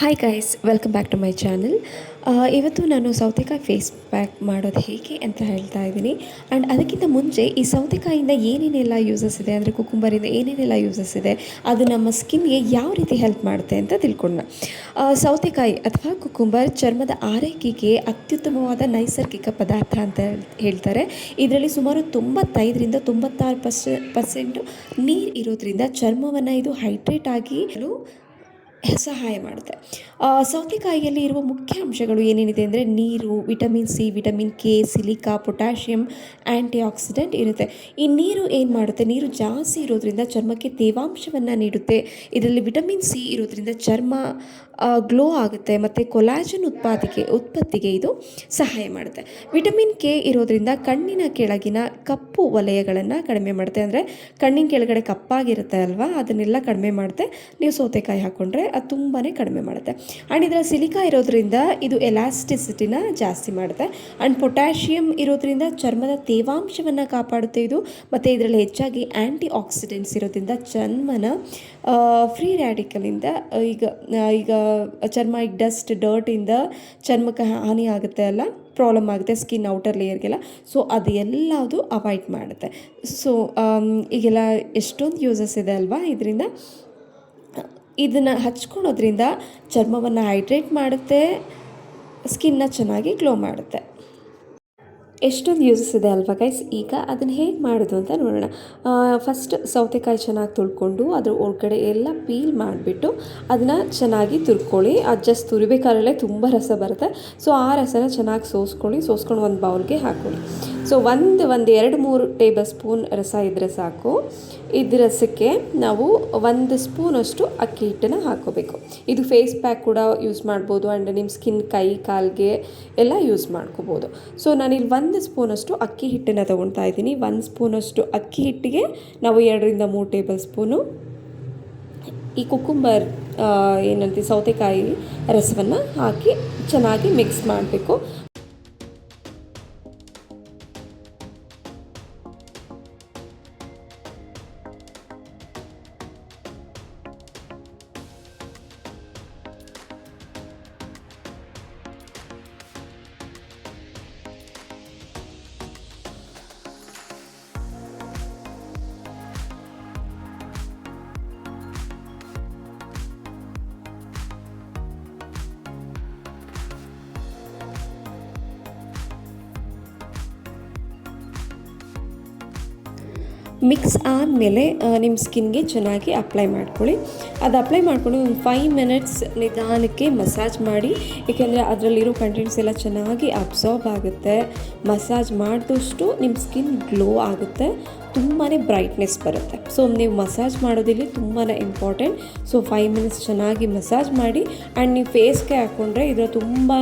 Hi guys, welcome back to my channel. ಇವತ್ತು ನಾನು ಸೌತೆಕಾಯಿ ಫೇಸ್ ಪ್ಯಾಕ್ ಮಾಡೋದು ಹೇಗೆ ಅಂತ ಹೇಳ್ತಾ ಇದ್ದೀನಿ. ಆ್ಯಂಡ್ ಅದಕ್ಕಿಂತ ಮುಂಚೆ ಈ ಸೌತೆಕಾಯಿಂದ ಏನೇನೆಲ್ಲ ಯೂಸಸ್ ಇದೆ, ಅಂದರೆ ಕುಕುಂಬರಿಂದ ಏನೇನೆಲ್ಲ ಯೂಸಸ್ ಇದೆ, ಅದು ನಮ್ಮ ಸ್ಕಿನ್ಗೆ ಯಾವ ರೀತಿ ಹೆಲ್ಪ್ ಮಾಡುತ್ತೆ ಅಂತ ತಿಳ್ಕೊಳ್ಳೋಣ. ಸೌತೆಕಾಯಿ ಅಥವಾ ಕುಕುಂಬರ್ ಚರ್ಮದ ಆರೈಕೆಗೆ ಅತ್ಯುತ್ತಮವಾದ ನೈಸರ್ಗಿಕ ಪದಾರ್ಥ ಅಂತ ಹೇಳ್ತಾರೆ. ಇದರಲ್ಲಿ ಸುಮಾರು 95-96% ನೀರು ಇರೋದ್ರಿಂದ ಚರ್ಮವನ್ನು ಇದು ಹೈಡ್ರೇಟ್ ಆಗಿ ಸಹಾಯ ಮಾಡುತ್ತೆ. ಸೌತೆಕಾಯಿಯಲ್ಲಿ ಇರುವ ಮುಖ್ಯ ಅಂಶಗಳು ಏನೇನಿದೆ ಅಂದರೆ ನೀರು, vitamin C, vitamin K, silica, potassium, ಆ್ಯಂಟಿ ಆಕ್ಸಿಡೆಂಟ್ ಇರುತ್ತೆ. ಈ ನೀರು ಏನು ಮಾಡುತ್ತೆ, ನೀರು ಜಾಸ್ತಿ ಇರೋದ್ರಿಂದ ಚರ್ಮಕ್ಕೆ ತೇವಾಂಶವನ್ನು ನೀಡುತ್ತೆ. ಇದರಲ್ಲಿ ವಿಟಮಿನ್ ಸಿ ಇರೋದ್ರಿಂದ ಚರ್ಮ ಗ್ಲೋ ಆಗುತ್ತೆ ಮತ್ತು ಕೊಲಾಜನ್ ಉತ್ಪತ್ತಿಗೆ ಇದು ಸಹಾಯ ಮಾಡುತ್ತೆ. ವಿಟಮಿನ್ ಕೆ ಇರೋದ್ರಿಂದ ಕಣ್ಣಿನ ಕೆಳಗಿನ ಕಪ್ಪು ವಲಯಗಳನ್ನು ಕಡಿಮೆ ಮಾಡುತ್ತೆ. ಅಂದರೆ ಕಣ್ಣಿನ ಕೆಳಗಡೆ ಕಪ್ಪಾಗಿರುತ್ತೆ ಅಲ್ವಾ, ಅದನ್ನೆಲ್ಲ ಕಡಿಮೆ ಮಾಡುತ್ತೆ. ನೀವು ಸೌತೆಕಾಯಿ ಹಾಕ್ಕೊಂಡ್ರೆ ಅದು ತುಂಬಾ ಕಡಿಮೆ ಮಾಡುತ್ತೆ. ಆ್ಯಂಡ್ ಇದರ ಸಿಲಿಕಾ ಇರೋದ್ರಿಂದ ಇದು ಎಲಾಸ್ಟಿಸಿಟಿನ ಜಾಸ್ತಿ ಮಾಡುತ್ತೆ. ಆ್ಯಂಡ್ ಪೊಟ್ಯಾಷಿಯಮ್ ಇರೋದ್ರಿಂದ ಚರ್ಮದ ತೇವಾಂಶವನ್ನು ಕಾಪಾಡುತ್ತೆ ಇದು. ಮತ್ತು ಇದರಲ್ಲಿ ಹೆಚ್ಚಾಗಿ ಆ್ಯಂಟಿ ಆಕ್ಸಿಡೆಂಟ್ಸ್ ಇರೋದ್ರಿಂದ ಚರ್ಮನ ಫ್ರೀ ರ್ಯಾಡಿಕಲಿಂದ ಈಗ ಚರ್ಮ ಡರ್ಟಿಂದ ಚರ್ಮಕ್ಕೆ ಹಾನಿ ಆಗುತ್ತೆ ಅಲ್ಲ, ಪ್ರಾಬ್ಲಮ್ ಆಗುತ್ತೆ ಸ್ಕಿನ್ ಔಟರ್ ಲೇಯರ್ಗೆಲ್ಲ. ಸೊ ಅದು ಎಲ್ಲದು ಅವಾಯ್ಡ್ ಮಾಡುತ್ತೆ. ಸೊ ಈಗೆಲ್ಲ ಎಷ್ಟೊಂದು ಯೂಸಸ್ ಇದೆ ಅಲ್ವಾ ಇದರಿಂದ. ಇದನ್ನು ಹಚ್ಕೊಳೋದ್ರಿಂದ ಚರ್ಮವನ್ನು ಹೈಡ್ರೇಟ್ ಮಾಡುತ್ತೆ, ಸ್ಕಿನ್ನ ಚೆನ್ನಾಗಿ ಗ್ಲೋ ಮಾಡುತ್ತೆ. ಎಷ್ಟೊಂದು ಯೂಸಸ್ ಇದೆ ಅಲ್ವಾ ಗೈಸ್. ಈಗ ಅದನ್ನು ಹೇಗೆ ಮಾಡೋದು ಅಂತ ನೋಡೋಣ. ಫಸ್ಟ್ ಸೌತೆಕಾಯಿ ಚೆನ್ನಾಗಿ ತುಳ್ಕೊಂಡು ಅದ್ರ ಒಳಗಡೆ ಎಲ್ಲ ಪೀಲ್ ಮಾಡಿಬಿಟ್ಟು ಅದನ್ನು ಚೆನ್ನಾಗಿ ತುರ್ಕೊಳ್ಳಿ. ಅದು ಜಸ್ಟ್ ತುರಿಬೇಕಾದ್ರಲ್ಲೇ ತುಂಬ ರಸ ಬರುತ್ತೆ. ಸೊ ಆ ರಸನ ಚೆನ್ನಾಗಿ ಸೋಸ್ಕೊಂಡು ಒಂದು ಬೌಲ್ಗೆ ಹಾಕ್ಕೊಳ್ಳಿ. ಸೊ ಒಂದು 2-3 ಟೇಬಲ್ ಸ್ಪೂನ್ ರಸ ಇದ್ದರೆ ಸಾಕು. ಇದು ರಸಕ್ಕೆ ನಾವು 1 ಸ್ಪೂನಷ್ಟು ಅಕ್ಕಿ ಹಿಟ್ಟನ್ನು ಹಾಕ್ಕೋಬೇಕು. ಇದು ಫೇಸ್ ಪ್ಯಾಕ್ ಕೂಡ ಯೂಸ್ ಮಾಡ್ಬೋದು. ಆ್ಯಂಡ್ ನಿಮ್ಮ ಸ್ಕಿನ್ ಕೈ ಕಾಲಿಗೆ ಎಲ್ಲ ಯೂಸ್ ಮಾಡ್ಕೋಬೋದು. ಸೊ ನಾನಿಲ್ಲಿ 1 ಸ್ಪೂನಷ್ಟು ಅಕ್ಕಿ ಹಿಟ್ಟನ್ನು ತೊಗೊಳ್ತಾ ಇದ್ದೀನಿ. 1 ಸ್ಪೂನಷ್ಟು ಅಕ್ಕಿ ಹಿಟ್ಟಿಗೆ ನಾವು 2-3 ಟೇಬಲ್ ಸ್ಪೂನು ಈ ಕುಕುಂಬರ್ ಏನಂತೀವಿ ಸೌತೆಕಾಯಿ ರಸವನ್ನು ಹಾಕಿ ಚೆನ್ನಾಗಿ ಮಿಕ್ಸ್ ಮಾಡಬೇಕು. ಮಿಕ್ಸ್ ಆದಮೇಲೆ ನಿಮ್ಮ ಸ್ಕಿನ್ಗೆ ಚೆನ್ನಾಗಿ ಅಪ್ಲೈ ಮಾಡ್ಕೊಳ್ಳಿ. ಅದು ಅಪ್ಲೈ ಮಾಡ್ಕೊಂಡು ಒಂದು 5 ಮಿನಿಟ್ಸ್ ನಿಧಾನಕ್ಕೆ ಮಸಾಜ್ ಮಾಡಿ. ಏಕೆಂದರೆ ಅದರಲ್ಲಿರೋ ಕಂಟೆಂಟ್ಸ್ ಎಲ್ಲ ಚೆನ್ನಾಗಿ ಅಬ್ಸಾರ್ಬ್ ಆಗುತ್ತೆ. ಮಸಾಜ್ ಮಾಡಿದಷ್ಟು ನಿಮ್ಮ ಸ್ಕಿನ್ ಗ್ಲೋ ಆಗುತ್ತೆ, ತುಂಬಾ ಬ್ರೈಟ್ನೆಸ್ ಬರುತ್ತೆ. ಸೊ ನೀವು ಮಸಾಜ್ ಮಾಡೋದಿಲ್ಲಿ ತುಂಬಾ ಇಂಪಾರ್ಟೆಂಟ್. ಸೊ 5 ಮಿನಿಟ್ಸ್ ಚೆನ್ನಾಗಿ ಮಸಾಜ್ ಮಾಡಿ. ಆ್ಯಂಡ್ ನೀವು ಫೇಸ್ಗೆ ಹಾಕ್ಕೊಂಡ್ರೆ ಇದರ ತುಂಬ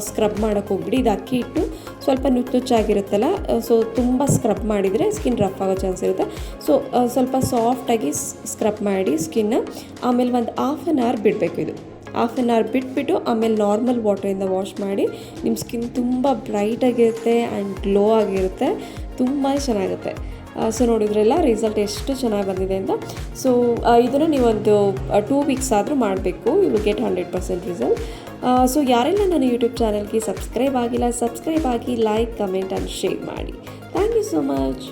ಸ್ಕ್ರಬ್ ಮಾಡೋಕ್ಕೆ ಹೋಗ್ಬಿಡಿ. ಇದು ಅಕ್ಕಿ ಹಿಟ್ಟು ಸ್ವಲ್ಪ ನುಚ್ಚುಚ್ಚಾಗಿರುತ್ತಲ್ಲ, ಸೊ ತುಂಬ ಸ್ಕ್ರಬ್ ಮಾಡಿದರೆ ಸ್ಕಿನ್ ರಫ್ ಆಗೋ ಚಾನ್ಸ್ ಇರುತ್ತೆ. ಸೊ ಸ್ವಲ್ಪ ಸಾಫ್ಟಾಗಿ ಸ್ಕ್ರಬ್ ಮಾಡಿ ಸ್ಕಿನ್ನ. ಆಮೇಲೆ ಒಂದು 1/2 ಅವರ್ ಬಿಡಬೇಕು. ಇದು 1/2 ಅವರ್ ಬಿಟ್ಬಿಟ್ಟು ಆಮೇಲೆ ನಾರ್ಮಲ್ ವಾಟರಿಂದ ವಾಶ್ ಮಾಡಿ. ನಿಮ್ಮ ಸ್ಕಿನ್ ತುಂಬ ಬ್ರೈಟಾಗಿರುತ್ತೆ ಆ್ಯಂಡ್ ಗ್ಲೋ ಆಗಿರುತ್ತೆ, ತುಂಬ ಚೆನ್ನಾಗಿರುತ್ತೆ. ಸೊ ನೋಡಿದ್ರೆಲ್ಲ ರಿಸಲ್ಟ್ ಎಷ್ಟು ಚೆನ್ನಾಗಿ ಬಂದಿದೆ ಅಂತ. ಸೊ ಇದನ್ನು ನೀವೊಂದು 2 ವೀಕ್ಸ್ ಆದರೂ ಮಾಡಬೇಕು. You will get 100% result. So ಯಾರೆಲ್ಲ ನನ್ನ ಯೂಟ್ಯೂಬ್ ಚಾನಲ್ಗೆ ಸಬ್ಸ್ಕ್ರೈಬ್ ಆಗಿಲ್ಲ, ಸಬ್ಸ್ಕ್ರೈಬ್ ಆಗಿ, ಲೈಕ್, ಕಮೆಂಟ್ ಆ್ಯಂಡ್ ಶೇರ್ ಮಾಡಿ. Thank you so much.